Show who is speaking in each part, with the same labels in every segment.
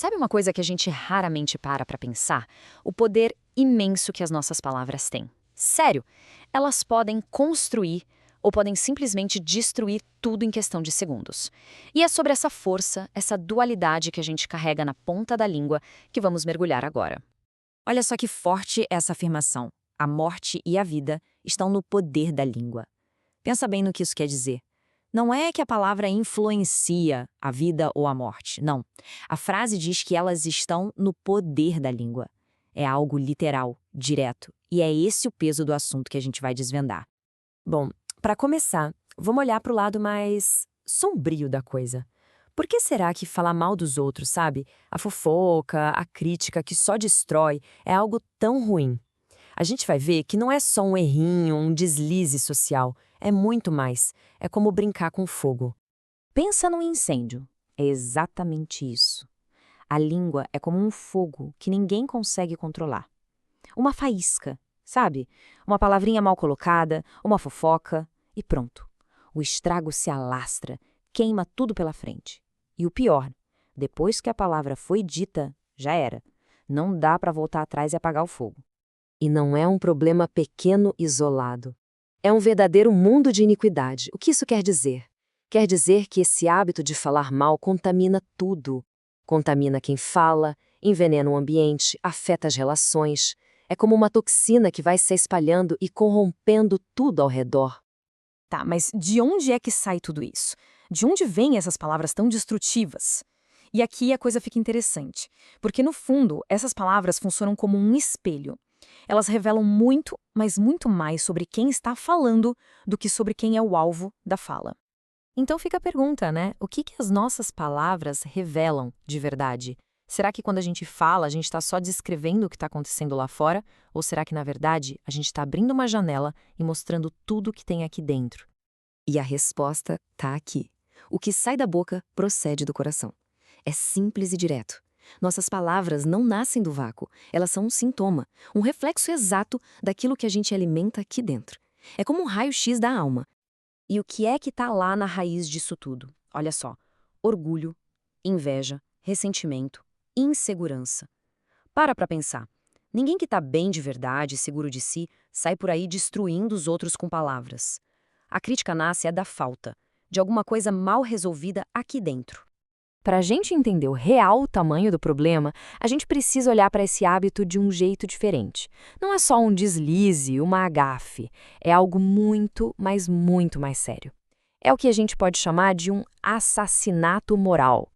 Speaker 1: Sabe uma coisa que a gente raramente para pensar? O poder imenso que as nossas palavras têm. Sério, elas podem construir ou podem simplesmente destruir tudo em questão de segundos. E é sobre essa força, essa dualidade que a gente carrega na ponta da língua que vamos mergulhar agora.
Speaker 2: Olha só que forte essa afirmação. A morte e a vida estão no poder da língua. Pensa bem no que isso quer dizer. Não é que a palavra influencia a vida ou a morte, não. A frase diz que elas estão no poder da língua. É algo literal, direto, e é esse o peso do assunto que a gente vai desvendar. Bom, para começar, vamos olhar para o lado mais sombrio da coisa. Por que será que falar mal dos outros, sabe? A fofoca, a crítica que só destrói, é algo tão ruim? A gente vai ver que não é só um errinho, um deslize social, é muito mais. É como brincar com fogo. Pensa num incêndio. É exatamente isso. A língua é como um fogo que ninguém consegue controlar. Uma faísca, sabe? Uma palavrinha mal colocada, uma fofoca e pronto. O estrago se alastra, queima tudo pela frente. E o pior, depois que a palavra foi dita, já era. Não dá para voltar atrás e apagar o fogo. E não é um problema pequeno isolado. É um verdadeiro mundo de iniquidade. O que isso quer dizer? Quer dizer que esse hábito de falar mal contamina tudo. Contamina quem fala, envenena o ambiente, afeta as relações. É como uma toxina que vai se espalhando e corrompendo tudo ao redor.
Speaker 1: Tá, mas de onde é que sai tudo isso? De onde vêm essas palavras tão destrutivas? E aqui a coisa fica interessante, porque no fundo essas palavras funcionam como um espelho. Elas revelam muito, mas muito mais sobre quem está falando do que sobre quem é o alvo da fala. Então fica a pergunta, né? O que as nossas palavras revelam de verdade? Será que quando a gente fala, a gente está só descrevendo o que está acontecendo lá fora? Ou será que, na verdade, a gente está abrindo uma janela e mostrando tudo o que tem aqui dentro?
Speaker 2: E a resposta está aqui. O que sai da boca procede do coração. É simples e direto. Nossas palavras não nascem do vácuo, elas são um sintoma, um reflexo exato daquilo que a gente alimenta aqui dentro. É como um raio-x da alma. E o que é que está lá na raiz disso tudo? Olha só: orgulho, inveja, ressentimento, insegurança. Para pensar. Ninguém que está bem de verdade, seguro de si, sai por aí destruindo os outros com palavras. A crítica nasce da falta, de alguma coisa mal resolvida aqui dentro. Para a gente entender o real tamanho do problema, a gente precisa olhar para esse hábito de um jeito diferente. Não é só um deslize, uma gafe. É algo muito, mas muito mais sério. É o que a gente pode chamar de um assassinato moral.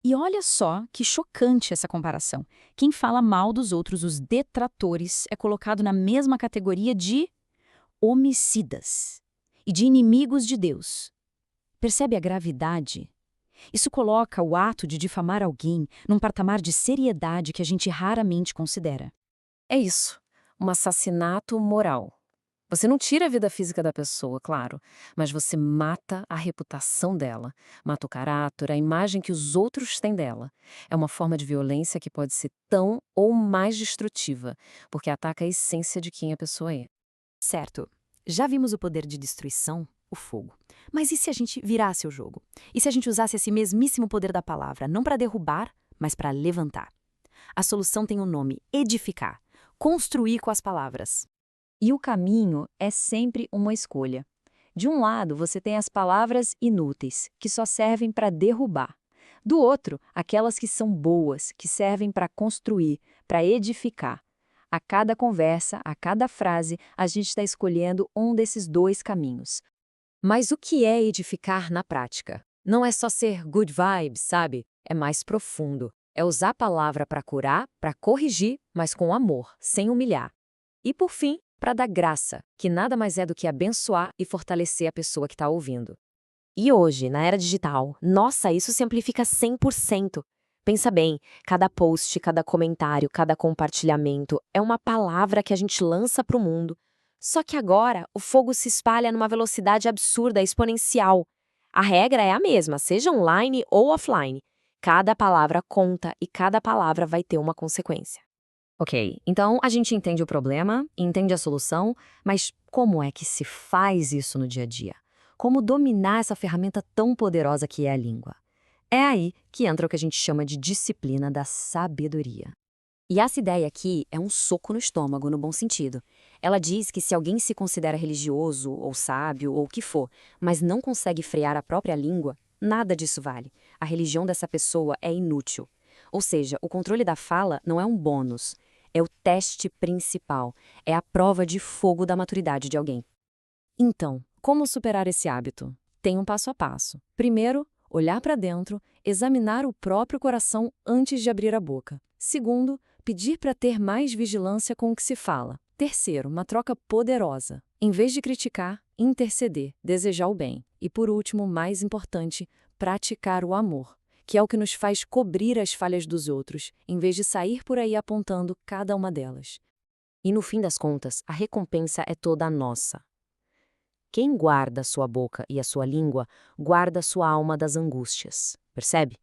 Speaker 1: E olha só que chocante essa comparação. Quem fala mal dos outros, os detratores, é colocado na mesma categoria de homicidas e de inimigos de Deus. Percebe a gravidade? Isso coloca o ato de difamar alguém num patamar de seriedade que a gente raramente considera.
Speaker 2: É isso, um assassinato moral. Você não tira a vida física da pessoa, claro, mas você mata a reputação dela, mata o caráter, a imagem que os outros têm dela. É uma forma de violência que pode ser tão ou mais destrutiva, porque ataca a essência de quem a pessoa é.
Speaker 1: Certo, já vimos o poder de destruição, o fogo. Mas e se a gente virasse o jogo? E se a gente usasse esse mesmíssimo poder da palavra, não para derrubar, mas para levantar? A solução tem um nome: edificar, construir com as palavras. E o caminho é sempre uma escolha. De um lado, você tem as palavras inúteis, que só servem para derrubar. Do outro, aquelas que são boas, que servem para construir, para edificar. A cada conversa, a cada frase, a gente está escolhendo um desses dois caminhos.
Speaker 2: Mas o que é edificar na prática? Não é só ser good vibes, sabe? É mais profundo. É usar a palavra para curar, para corrigir, mas com amor, sem humilhar. E por fim, para dar graça, que nada mais é do que abençoar e fortalecer a pessoa que está ouvindo. E hoje, na era digital, nossa, isso se amplifica 100%. Pensa bem, cada post, cada comentário, cada compartilhamento é uma palavra que a gente lança para o mundo. Só que agora, o fogo se espalha numa velocidade absurda, exponencial. A regra é a mesma, seja online ou offline. Cada palavra conta e cada palavra vai ter uma consequência. Ok, então a gente entende o problema, entende a solução, mas como é que se faz isso no dia a dia? Como dominar essa ferramenta tão poderosa que é a língua?
Speaker 1: É aí que entra o que a gente chama de disciplina da sabedoria. E essa ideia aqui é um soco no estômago, no bom sentido. Ela diz que se alguém se considera religioso ou sábio ou o que for, mas não consegue frear a própria língua, nada disso vale. A religião dessa pessoa é inútil. Ou seja, o controle da fala não é um bônus, é o teste principal, é a prova de fogo da maturidade de alguém. Então, como superar esse hábito? Tem um passo a passo. Primeiro, olhar para dentro, examinar o próprio coração antes de abrir a boca. Segundo, pedir para ter mais vigilância com o que se fala. Terceiro, uma troca poderosa. Em vez de criticar, interceder, desejar o bem. E por último, mais importante, praticar o amor, que é o que nos faz cobrir as falhas dos outros, em vez de sair por aí apontando cada uma delas. E no fim das contas, a recompensa é toda nossa. Quem guarda a sua boca e a sua língua, guarda a sua alma das angústias. Percebe?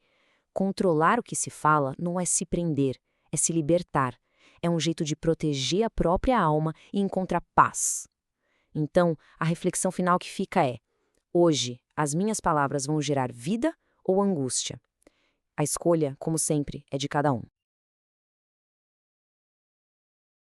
Speaker 1: Controlar o que se fala não é se prender, é se libertar. É um jeito de proteger a própria alma e encontrar paz. Então, a reflexão final que fica é: hoje, as minhas palavras vão gerar vida ou angústia? A escolha, como sempre, é de cada um.